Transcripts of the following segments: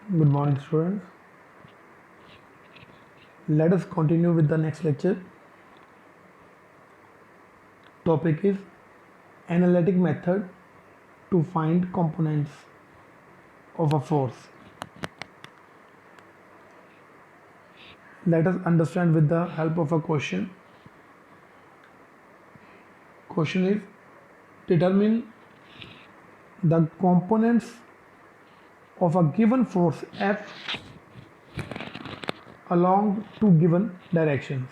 Good morning, students. Let us continue with the next lecture. Topic is analytic method to find components of a force. Let us understand with the help of a question. Question is, determine the components of a given force F along two given directions.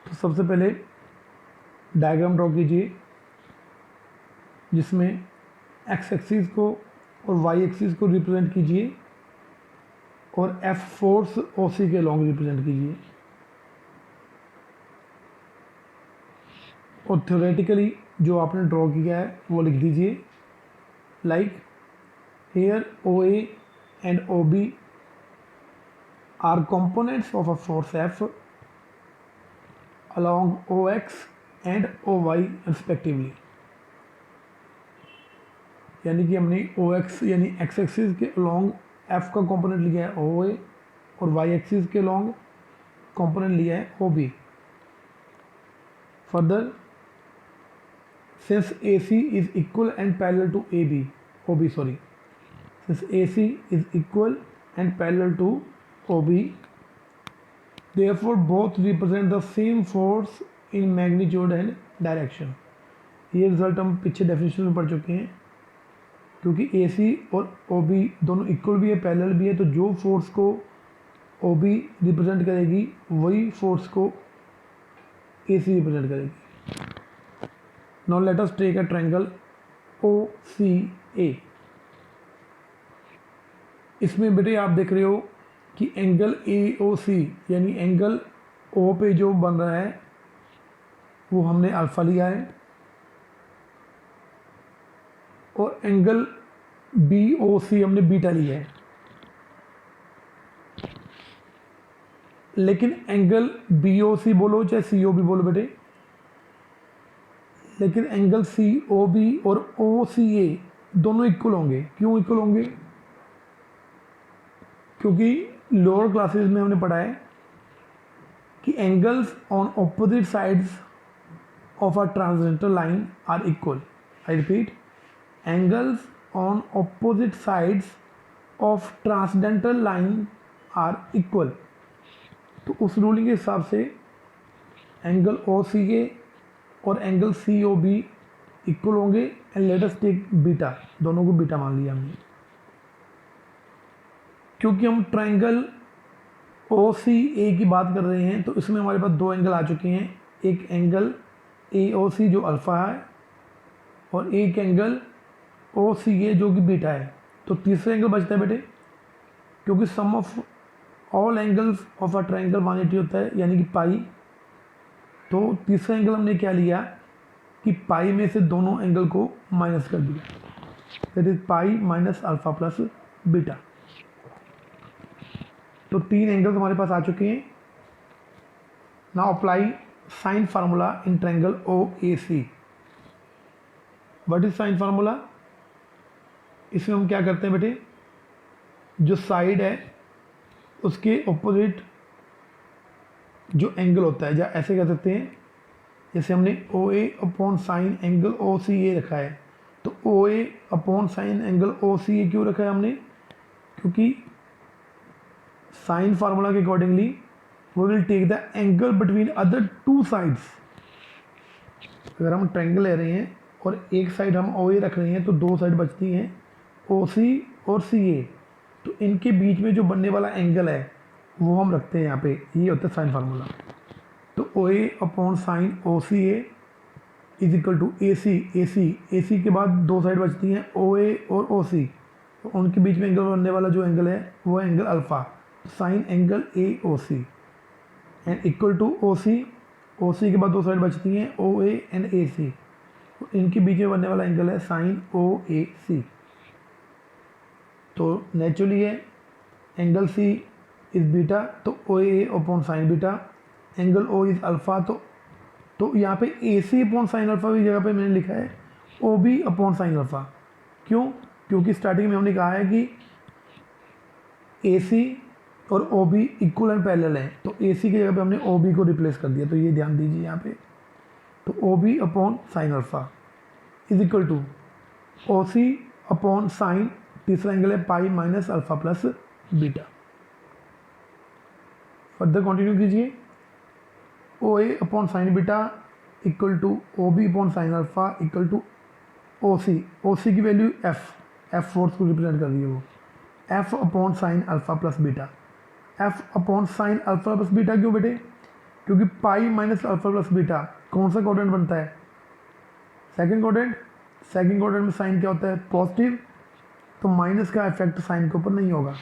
तो सबसे पहले diagram draw कीजिए जिसमें x axis को और Y axis को represent कीजिए और एफ फोर्स ओ सी के लॉन्ग रिप्रेजेंट कीजिए और थ्योरेटिकली जो आपने ड्रॉ किया है वो लिख दीजिए like here O A and O B are components of a force F along OX and OY respectively. यानी कि हमने OX यानी एक्स एक्सिस के अलॉन्ग F का कंपोनेंट लिया है OA और Y एक्सिस के अलॉन्ग कंपोनेंट लिया है OB. Further, since AC is equal and parallel to OB, since AC is equal and parallel to OB, therefore both represent the same force in magnitude and direction. ये result हम पीछे definition में पढ़ चुके हैं. क्योंकि AC और OB दोनों इक्वल भी है, पैरेलल भी है, तो जो फोर्स को OB रिप्रेजेंट करेगी वही फोर्स को AC रिप्रेजेंट करेगी. Now let us take a triangle OCA. इसमें बेटे आप देख रहे हो कि एंगल AOC यानी एंगल O पे जो बन रहा है वो हमने अल्फ़ा लिया है और एंगल BOC हमने बीटा लिया है. लेकिन एंगल BOC बोलो चाहे COB बोलो बेटे, लेकिन एंगल COB और OCA दोनों इक्वल होंगे. क्यों इक्वल होंगे? क्योंकि लोअर क्लासेस में हमने पढ़ा है कि angles on opposite sides of a transgender line are equal. I repeat, angles on opposite sides of transgender line are equal. तो उस रूलिंग के हिसाब से एंगल OCA और एंगल COB इक्वल होंगे. And let us take beta, दोनों को beta मान लिया हमने. क्योंकि हम ट्रायंगल OCA की बात कर रहे हैं तो इसमें हमारे पास दो एंगल आ चुके हैं. एक एंगल AOC जो अल्फ़ा है और एक एंगल OCA जो कि बीटा है. तो तीसरा एंगल बचता है बेटे, क्योंकि sum of all angles of a triangle 180 होता है यानी कि पाई. तो तीसरा एंगल हमने क्या लिया कि पाई में से दोनों एंगल को माइनस कर दिया. That is pi minus alpha plus beta. तो तीन एंगल्स हमारे पास आ चुके हैं. Now apply sine formula in triangle OAC. What is sine formula? इसमें हम क्या करते हैं बेटे, जो साइड है उसके ऑपोजिट जो एंगल होता है, या ऐसे कह सकते हैं जैसे हमने OA upon sine angle OCA रखा है. तो OA upon sine angle OCA क्यों रखा है हमने? क्योंकि साइन फार्मूला के accordingly we will take the angle between other two sides. अगर हम ट्रायंगल ले रहे हैं और एक साइड हम OA रख रहे हैं तो दो साइड बचती हैं OC और CA. तो इनके बीच में जो बनने वाला एंगल है वो हम रखते हैं यहाँ पे. ये होता है साइन फार्मूला. तो OA upon sine OCA is equal to AC के बाद दो साइड बचती हैं OA और OC. तो उनके बीच में एंगल बनने वाला जो एंगल है वो angle alpha. Sine angle AOC and equal to OC के बाद दो साइड बचती हैं OA एंड AC. तो इनके बीच में बनने वाला एंगल है साइन OAC. तो नेचुरली है एंगल C इज बीटा, तो OA upon sine beta. Angle O is alpha. तो यहाँ पे AC अपॉन साइन अल्फ़ा की जगह पे मैंने लिखा है OB अपॉन साइन अल्फ़ा. क्यों? क्योंकि स्टार्टिंग में हमने कहा है कि ए सी और O B equal and parallel हैं, तो ए सी की जगह पे हमने ओ बी को रिप्लेस कर दिया, तो ये ध्यान दीजिए यहाँ पे। तो O B upon sine alpha is equal to O C upon sine, तीसरा एंगल है pi minus alpha plus beta. Further continue कीजिए, O A upon sine beta equal to O B upon sine alpha equal to O C की value F force को represent कर रही है वो, F upon sine alpha plus beta. F upon sine alpha plus beta क्यों बेटे? क्योंकि pi minus alpha plus beta कौन सा क्वाड्रेंट बनता है? Second quadrant. सेकंड क्वाड्रेंट में साइन क्या होता है? पॉजिटिव, तो माइनस का इफेक्ट साइन के ऊपर नहीं होगा,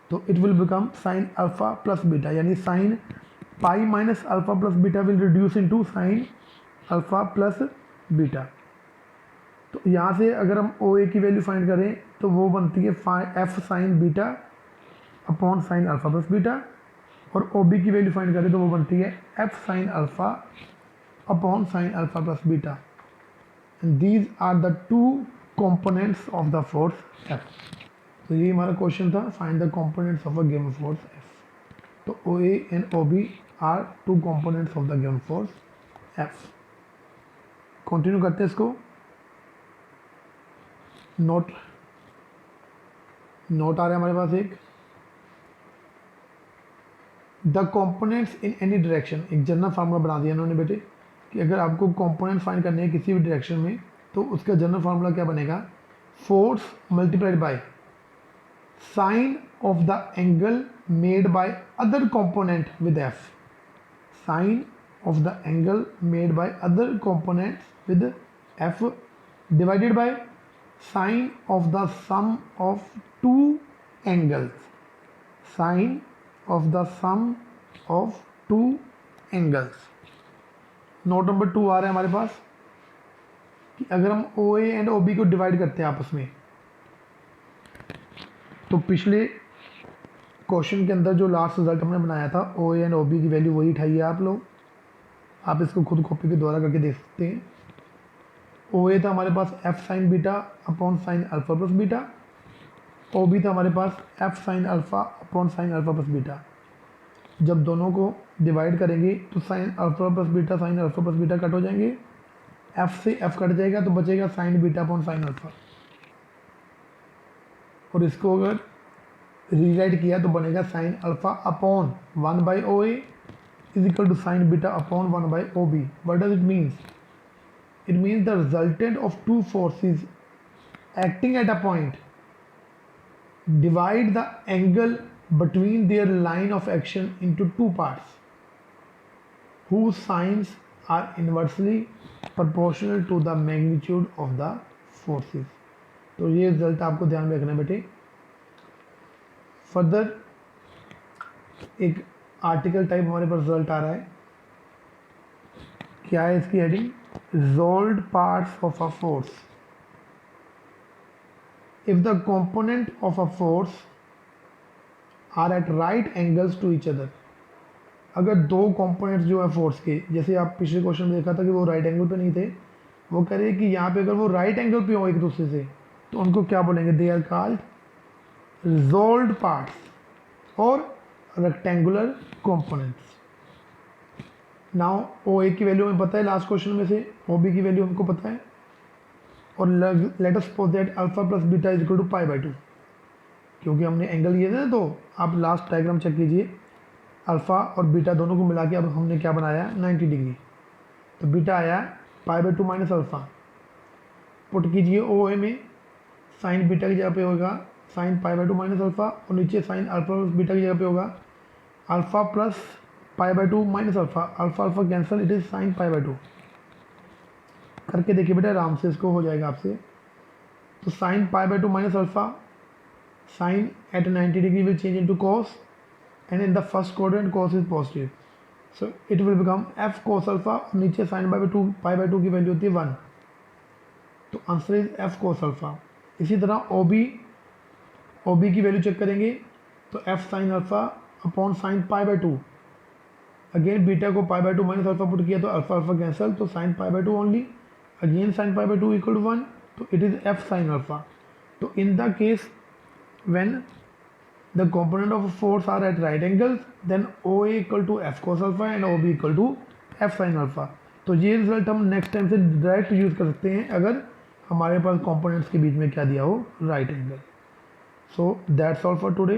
तो it will become sine alpha plus beta, यानी sine pi minus alpha plus beta will reduce into sine alpha plus beta. तो यहाँ से अगर हम ओ ए की वैल्यू फाइंड करें तो वो बनती है F sine beta upon sine alpha plus beta, और ओ बी की वैल्यू फाइंड करें तो वो बनती है F sine alpha upon sine alpha plus beta. And these are the two components of the force F. तो ये हमारा क्वेश्चन था, find the components of a given force F. तो O A and O B are two components of the given force F. Continue करते हैं इसको। Note आ रहा है हमारे पास एक, the components in any direction, एक जनरल फार्मूला बना दिया इन्होंने बेटे कि अगर आपको कंपोनेंट फाइंड करने हैं किसी भी डायरेक्शन में तो उसका जनरल फार्मूला क्या बनेगा? Force multiplied by sine of the angle made by other component with F, sine of the angle made by other components with F divided by sine of the sum of two angles, साइन of the sum of two angles। Note number 2 आ रहा है हमारे पास कि अगर हम O A and O B को डिवाइड करते हैं आपस में, तो पिछले क्वेश्चन के अंदर जो लास्ट रिजल्ट हमने बनाया था ओ ए एंड ओ बी की वैल्यू वही उठाई है आप लोग, आप इसको खुद कॉपी पे द्वारा करके देख सकते हैं। ओ ए था हमारे पास F sine beta upon sine alpha plus beta, O B था हमारे पास F sine alpha upon sine alpha plus beta. जब दोनों को डिवाइड करेंगे तो sine alpha plus beta sine alpha plus beta cut हो जाएंगे, एफ से एफ कट जाएगा तो बचेगा sine beta upon sine alpha, और इसको अगर रीराइट किया तो बनेगा sine alpha upon 1 by O A is equal to sine beta upon 1 by O B. What does it means? It means the resultant of two forces acting at a point divide the angle between their line of action into two parts whose signs are inversely proportional to the magnitude of the forces। तो ये result आपको ध्यान में रखना बेटे। Further एक article type हमारे पास result आ रहा है, क्या है इसकी heading? Resolved parts of a force. If the component of a force are at right angles to each other, अगर दो कंपोनेंट्स जो है फोर्स के, जैसे आप पिछले क्वेश्चन में देखा था कि वो राइट एंगल पे नहीं थे, वो कह रहे हैं कि यहाँ पे अगर वो राइट एंगल पे हो एक दूसरे से तो उनको क्या बोलेंगे? They are called resolved parts और rectangular components. Now O A की वैल्यू हमें पता है लास्ट क्वेश्चन में से, ओ बी की वैल्यू हमको पता है, और let us suppose that alpha plus beta is equal to pi by 2, क्योंकि हमने एंगल लिए थे ना, तो आप लास्ट डायग्राम चेक कीजिए, अल्फ़ा और बीटा दोनों को मिला के अब हमने क्या बनाया? 90 डिग्री। तो बीटा आया पाई बाई 2 माइनस अल्फ़ा, पुट कीजिए ओ ए में, साइन बीटा की जगह पे होगा sign pi by 2 minus alpha, और नीचे साइन अल्फ़ा प्लस बीटा की जगह पे होगा alpha plus pi by 2 minus alpha, alpha alpha cancel, it is sine pi by 2। करके देखिए बेटा, आराम से इसको हो जाएगा आपसे। तो sine pi by 2 minus alpha, sine at 90 degree will change into cos, and in the first quadrant cos is positive, so it will become F cos alpha, नीचे साइन पाई बाई 2 की वैल्यू होती है 1, तो answer is F cos alpha. इसी तरह O B की वैल्यू चेक करेंगे तो F sine alpha upon sine pi by 2, again beta को पाई बाई 2 माइनस अल्फ़ा पुट किया तो अल्फ़ा अल्फ़ा कैंसिल, तो sine pi by 2 only, again sine pi by 2 equal to 1, तो it is F sine alpha. तो in the case when the component of a force are at right angles then OA equal to F cos alpha and OB equal to F sin alpha. तो ये result हम next time से direct use कर सकते हैं अगर हमारे पास components के बीच में क्या दिया हो, right angle. So that's all for today.